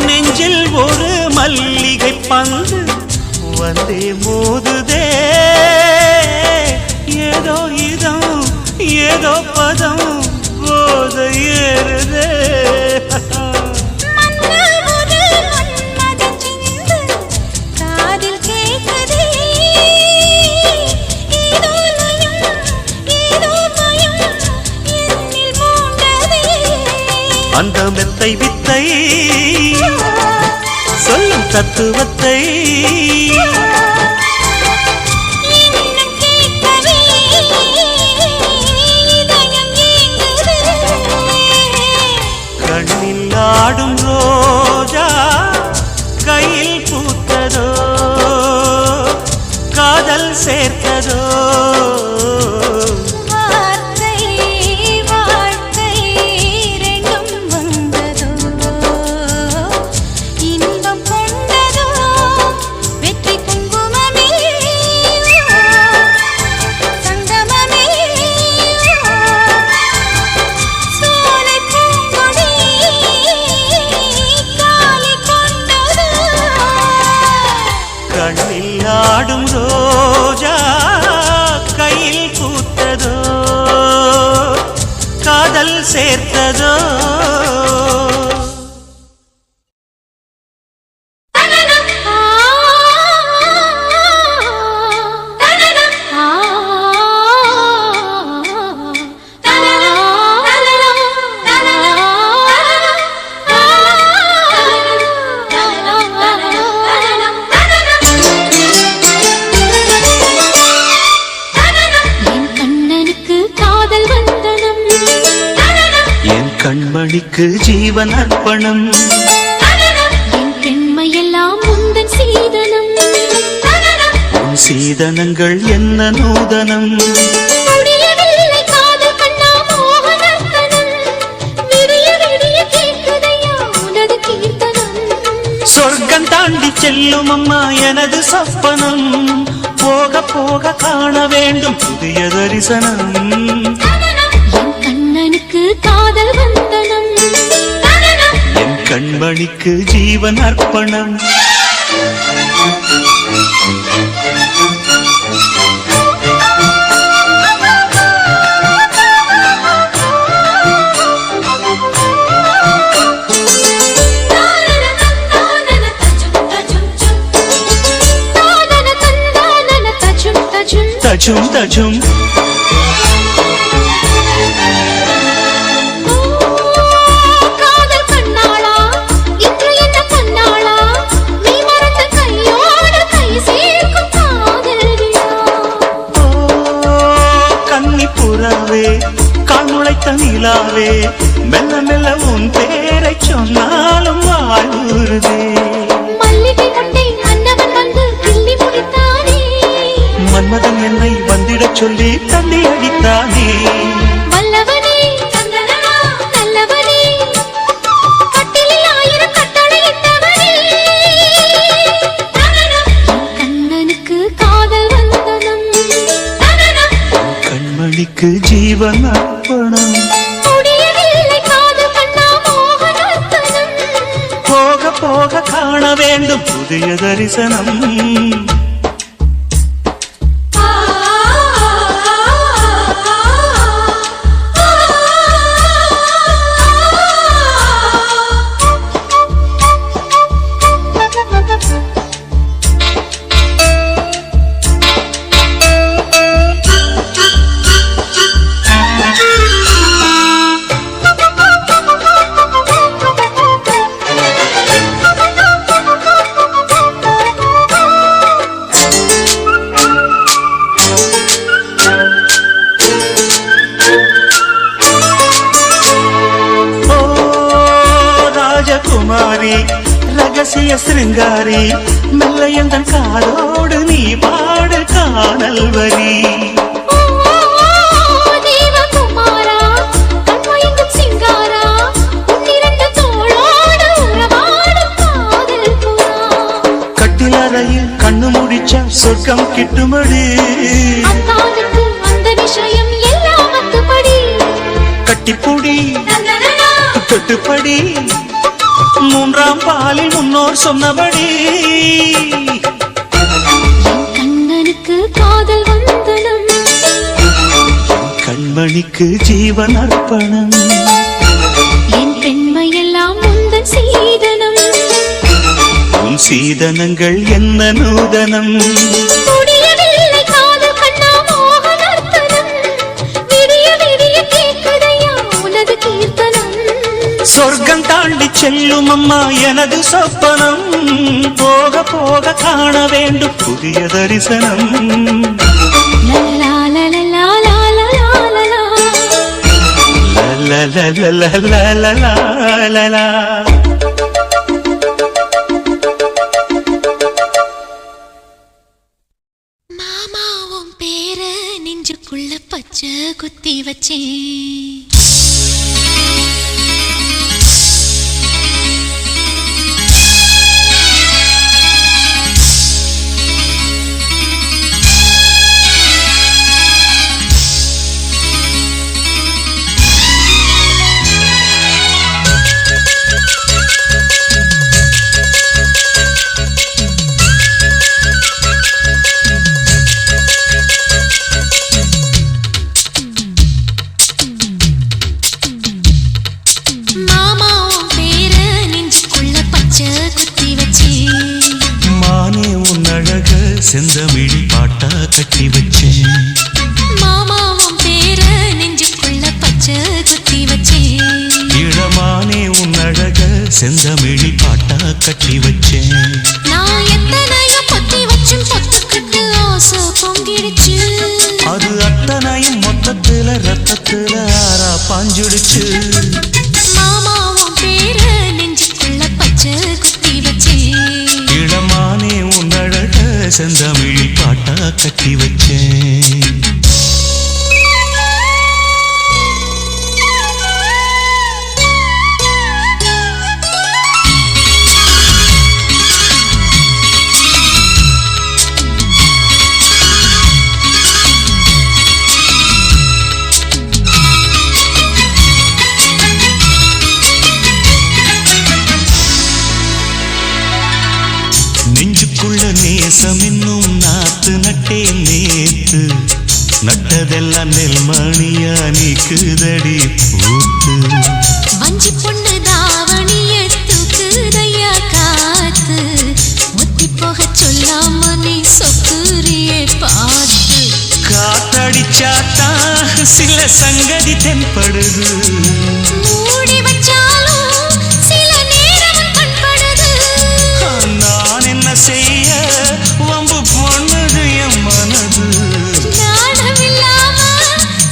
நெஞ்சில் ஒரு மல்லிகை பந்து வந்தே மோதுதே ஏதோ இதம் ஏதோ பதம் போத ஏறுதே காதில் கேட்குதே ஏதோ லயம் ஏதோ பயம் என்னில் மூண்டதே அந்த மெத்தை வித்தை சொல்லும் தத்துவத்தை இன்னும் கேட்கவே இதயம் ஏங்குதே கண்ணில் ஆடும் ரோஜா கையில் பூத்ததோ காதல் சேர்த்ததோ வார்த்தை வாழ்க்கை ரெண்டும் வந்ததோ இன்பம் கொண்டதோ வெற்றி குங்குமமே சங்கமமே சோலை பூங்கொடி காலை கொண்டதோ கண்ணில் ஆடும் ரோஜா கையில் பூத்ததோ காதல் சேர்த்ததோ என் கண்ணனுக்கு காதல் வந்தனம் என் கண்மணிக்கு ஜீவன் அர்ப்பணம் என் பெண்மையெல்லாம் முந்தன் சீதனம் உன் சீதனங்கள் என்ன நூதனம் முடியவில்லை காதல் கண்ணா மோகனர்த்தனம் விடிய விடிய கேட்குதையா உனது கீர்த்தனம் சொர்க்கம் தாண்டி செல்லும் அம்மா எனது சொப்பனம் போக போக காண வேண்டும் புதிய தரிசனம் என் கண்ணனுக்கு காதல் வந்தனம் என் கண்மணிக்கு ஜீவன் அர்ப்பணம் தஜும் தஜும் காதல் கண்ணாளா இன்று என்ன கண்ணாளா நீ மறந்த கையோடு கை சேர்க்கும் காதல் விழா ஓ கன்னிப்புறாவே கண்முளைத்த நிலாவே மெல்ல மெல்ல உன் பேரை சொன்னாலும் வாழ்வுறுதே மல்லிகை முட்டை மன்னவன் வந்து கிள்ளி முடித்தானே மன்மதன் என்னை வந்திடச் சொல்லி தள்ளி அடித்தானே வல்லவனே நல்லவனே கட்டிலில் 1000 கட்டளையிட்டவனே கண்ணனுக்கு காதல் வந்தனம் கண்மணிக்கு ஜீவன் அர்ப்பணம் முடியவில்லை காதல் கண்ணா மோகனர்த்தனம் போக போக காண வேண்டும் புதிய தரிசனம் சுந்தரி ரகசிய சிருங்காரி மெல்ல எந்தன் காதோடு நீ பாடு காதல் வரி தேவகுமாரா கண்மயங்கும் சிங்காரா உன்னிரண்டு தோளோடு உறவாடும் காதல் புறா கட்டிலறையில் கண்ணு முடிச்சா சொர்க்கம் கிட்டுமடி அத்தானுக்கு அந்த விஷயம் எல்லாம் அத்துப்படி கட்டிப்புடி தொட்டுப்படி மூன்றாம் பாலில் முன்னோர் சொன்னபடி கண்ணனுக்கு காதல் வந்தனம் கண்மணிக்கு ஜீவன் அர்ப்பணம் என் பெண்மையெல்லாம் முந்தன் சீதனம் உன் சீதனங்கள் என்ன நூதனம் முடியவில்லை காதல் கண்ணா மோகனர்த்தனம் விடிய விடிய கேட்குதையா உனது கீர்த்தனம் சொர்க்கம் தாண்டி செல்லும் அம்மா எனது சொப்பனம் போக போக காண வேண்டும் புதிய தரிசனம் லலலா லலலா லலலா லலலா. மாமாவும் பேர நெஞ்சுக்குள்ள பச்சை குத்தி வச்சேன் செந்தமிழ் பாட்டா கட்டி வச்சேன் மாமாவும் பேர நெஞ்சுக்குள்ள பச்சை குத்தி வச்சேன் இளமானே உன் அழக செந்தமிழ் பாட்டா கட்டி வச்சேன் நான் எத்தனையோ பொத்தி வச்சும் பொத்துக்கிட்டு ஆசை பொங்கிடுச்சு அது அத்தனையும் மொத்தத்துல ரத்தத்துல ஆறா பாஞ்சுடுச்சு மாமாவும் பேர நெஞ்சுக்குள்ள பச்சை குத்தி வச்சேன் இளமானே உன் அழக செந்தமிழ் பாட்டா கட்டி வச்சேன் நெஞ்சுக்குள்ள நேசம் இன்னும் நாத்து நட்டே நேத்து நட்டதெல்லாம் நெல்மணியா நீக்குதடி பூத்து வஞ்சி பொண்ணு தாவணிய தூக்குதையா காத்து முத்தி போக சொல்லாம நீ சொக்குரியே பார்த்து காத்தடிச்சாத்தான் சில சங்கதி தென்படுது மூடி வச்சாலும் சில நேரம் கண்படுது நான் என்ன செய்ய வம்பு பொண்ணுது என் மனது நாணமில்லாம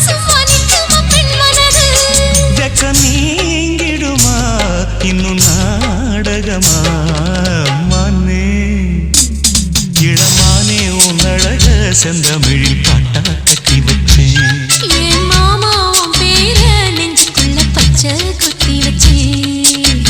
சும்மா நிற்குமா பெண் மனது வெக்க நீங்கிடுமா இன்னும் நாடகமா மன்னே இளமானே உன் அழக செந்தமிழில் பாட்டா கட்டி வச்சேன் என் மாமாவும் பேர நெஞ்சுக்குள்ள பச்சை குத்தி வச்சேன்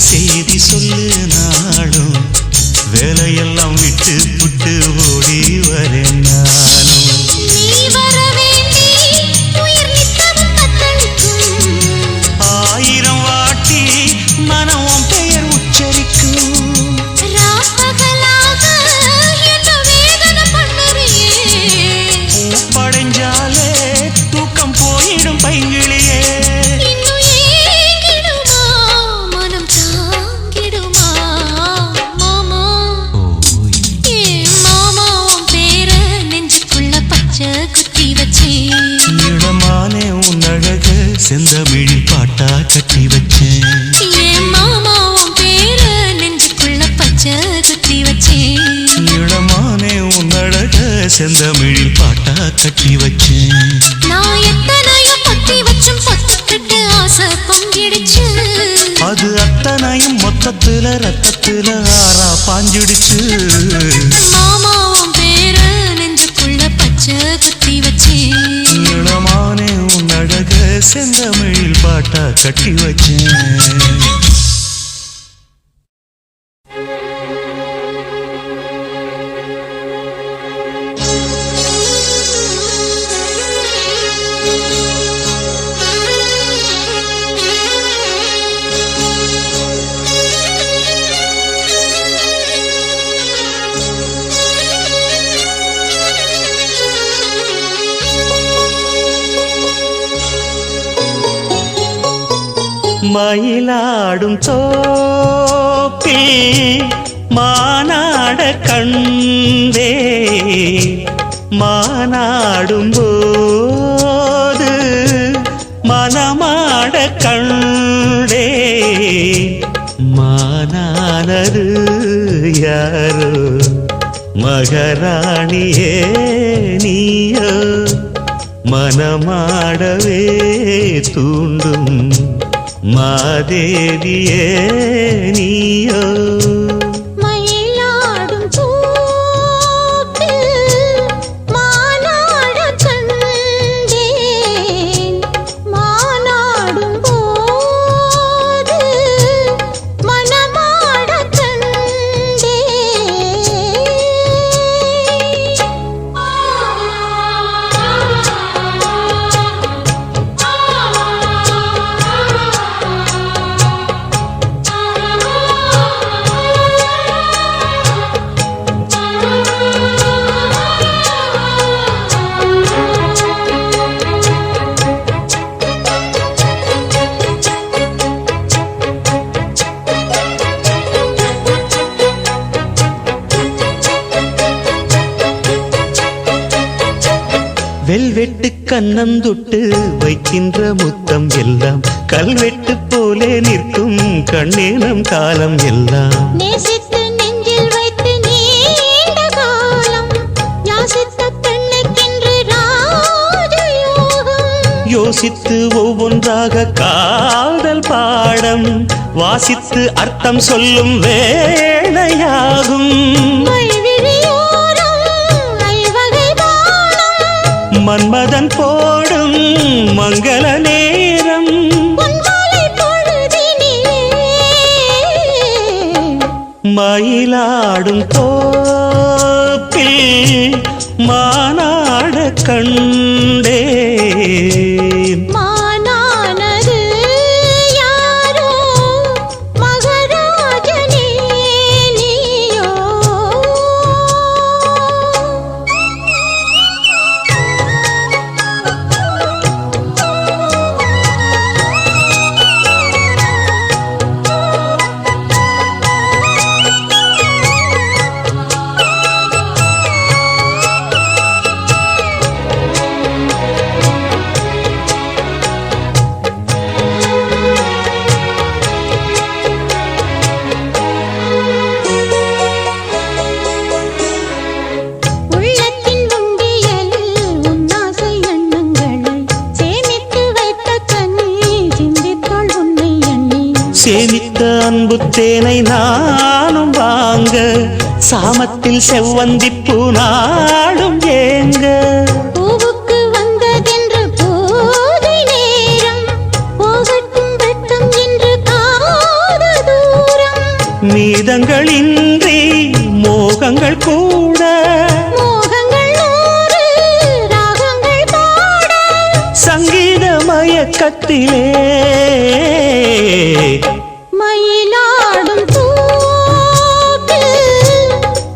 செய்தி சொல்லு நாளும் வேலையெல்லாம் விட்டு புட்டு ஓடி வரேன் நானும் நீ வர வேண்டி உயிர் நித்தமும் தத்தளிக்கும் 1000 வாட்டி மனம் உன் பெயர் உச்சரிக்கும் செந்தமிழில் பாட்டா கட்டி வச்சேன். நான் எத்தனையோ பொத்தி வச்சும் பொத்துக்கிட்டு ஆசை பொங்கிடுச்சு. அது அத்தனையும் மொத்தத்துல ரத்தத்துல ஆறா பாஞ்சிடுச்சு. மாமாவும் பேர நெஞ்சுக்குள்ள பச்சை குத்தி வச்சேன். இளமானே உன் அழக செந்தமிழில் பாட்டா கட்டி வச்சேன். மயிலாடும் தோப்பில் மானாட கண்டே, மானாடும் போது மனமாட கண்டே. மானானது யாரோ மகராணியே நீயோ, மனமாடவே தூண்டும் மாதேவியே நீயோ. மயிலாடும் தோப்பில் மானாட கண்டேன், மானாடும் போது மனமாட வெல்வெட்டு கண்ணந்தொட்டு வைக்கின்ற முத்தம் எல்லாம் கல்வெட்டு போலே நிற்கும் கண்ணேனம் காலம் எல்லாம். நேசித்து நெஞ்சில் வைத்து நீண்ட காலம் யாசித்த பெண்ணுக்கென்று ராஜயோகம். யோசித்து ஒவ்வொன்றாக காதல் பாடம் வாசித்து அர்த்தம் சொல்லும் வேளையாகும். மன்மதன் போடும் மங்கள நேரம் மயிலாடும் தோப்பில் மானாட கண்டே. மானானது யாரோ மகராஜனே நீயோ. சேமித்த அன்பு தேனை நானும் வாங்க சாமத்தில் செவ்வந்திப்பூ நாடும் ஏங்க. பூவுக்கு வந்ததென்று போதை நேரம் போகட்டும் வெட்கம் என்று காத தூரம். மீதங்களின்றி மோகங்கள் கூட மோகங்கள் நூறு ராகங்கள் பாட சங்கீத மயக்கத்திலே மயிலாடும் தோப்பில்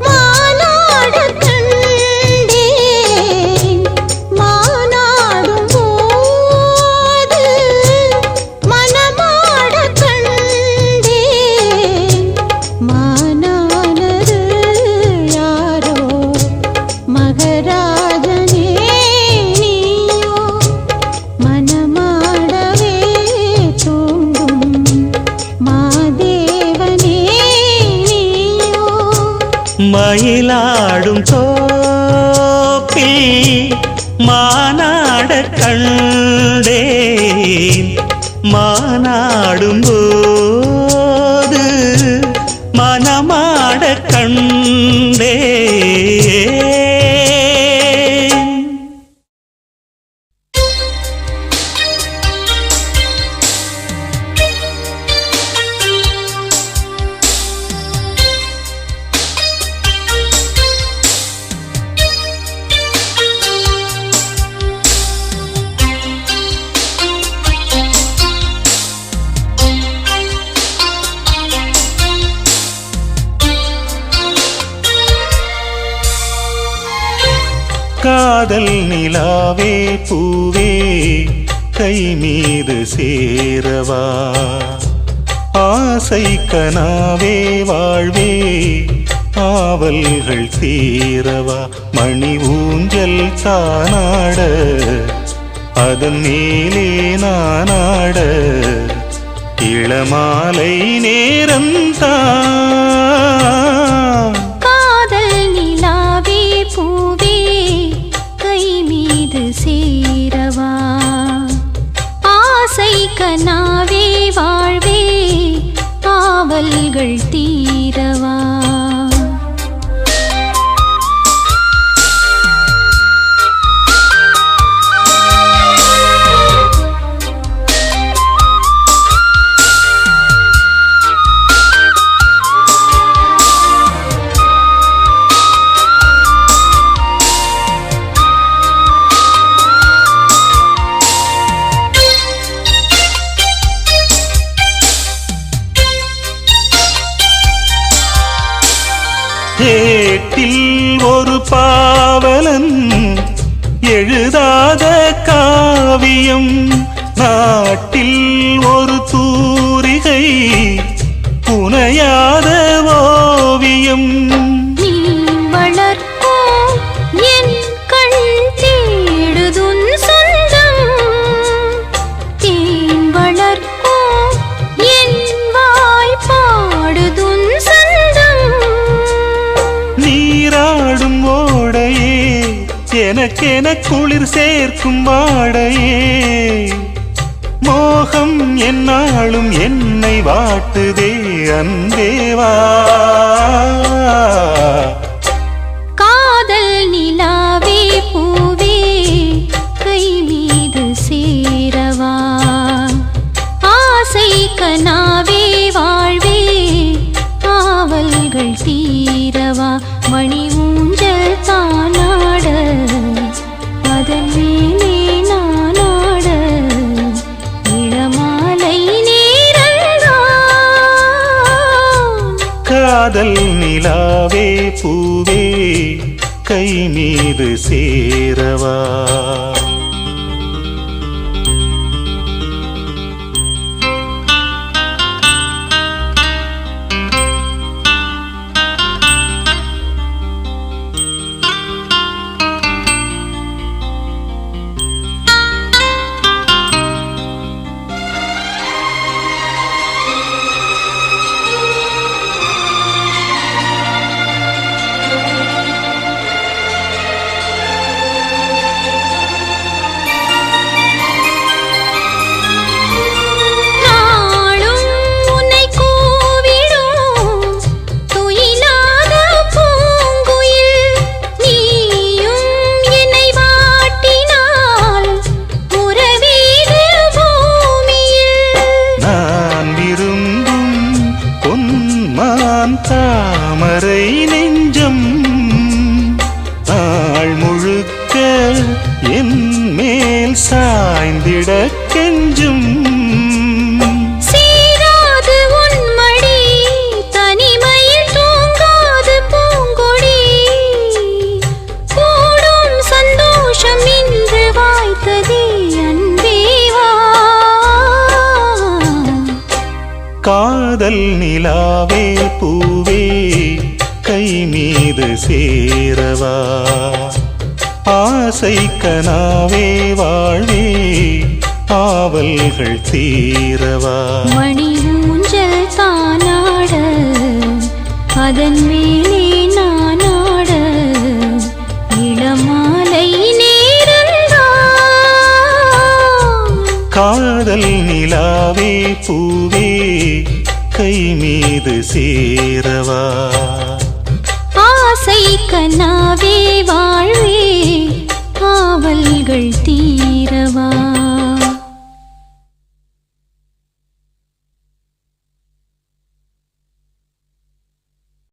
மானாட கண்டேன். மானாடும் போது மனமாட கண்டேன். மானானது யாரோ மகராஜனே நீயோ, மனமாடவே தூண்டும் மாதேவனே நீயோ. மயிலாடும் தோப்பில் மானாட கண்டேன் மானாடும் போது மனமாட கண்டேன். காதல் நிலாவே பூவே கை மீது சேரவா ஆசை கனாவே வாழ்வே ஆவல்கள் தீரவா மணி ஊஞ்சல் தானாட அதன் மேலே நானாட இளமாலை நேரம்தான். காதல் நிலாவே பூவே கை மீது சேரவா ஆசை கனாவே வாழ்வே ஆவல்கள் தீரவா. ஏட்டில் ஒரு பாவலன் எழுதாத காவியம் நாட்டில் ஒரு தூரிகை புனையாத ஓவியம். நீ வளர்க்கும் என் கண் தேடுதுன் சொந்தம் தேன் வளர்க்கும் என் வாய் பாடுதுன் சொந்தம். நீராடும் ஓடையே எனக்கென குளிர் சேர்க்கும் வாடையே மோகம் என்னாலும் என்னை வாட்டுதே அன்பேவா. காதல் நிலாவே பூவே கை மீது சேரவா ஆசை கனாவே வாழ்வே ஆவல்கள் தீரவா மணி ஊஞ்சல் தானாட அதன் மேலே நானாட இளமாலை நேரம்தான். காதல் நிலாவே பூவே கை மீது சேரவா. தாமரை நெஞ்சம் நாள் முழுக்க என் மேல் சாய்ந்திட கெஞ்சும். சீராது உன்மடி தனிமையில் தூங்காது பூங்கொடி கூடும் சந்தோஷம் இன்று வாய்த்ததே அன்பேவா. காதல் நிலாவே பூவே கை மீது சேரவா ஆசை கனாவே வாழ்வே ஆவல்கள் தீரவா. மணி ஊஞ்சல் தானாட அதன் மேலே நானாட இளமாலை பூவே கை மீது சேரவா ஆசை கண்ணா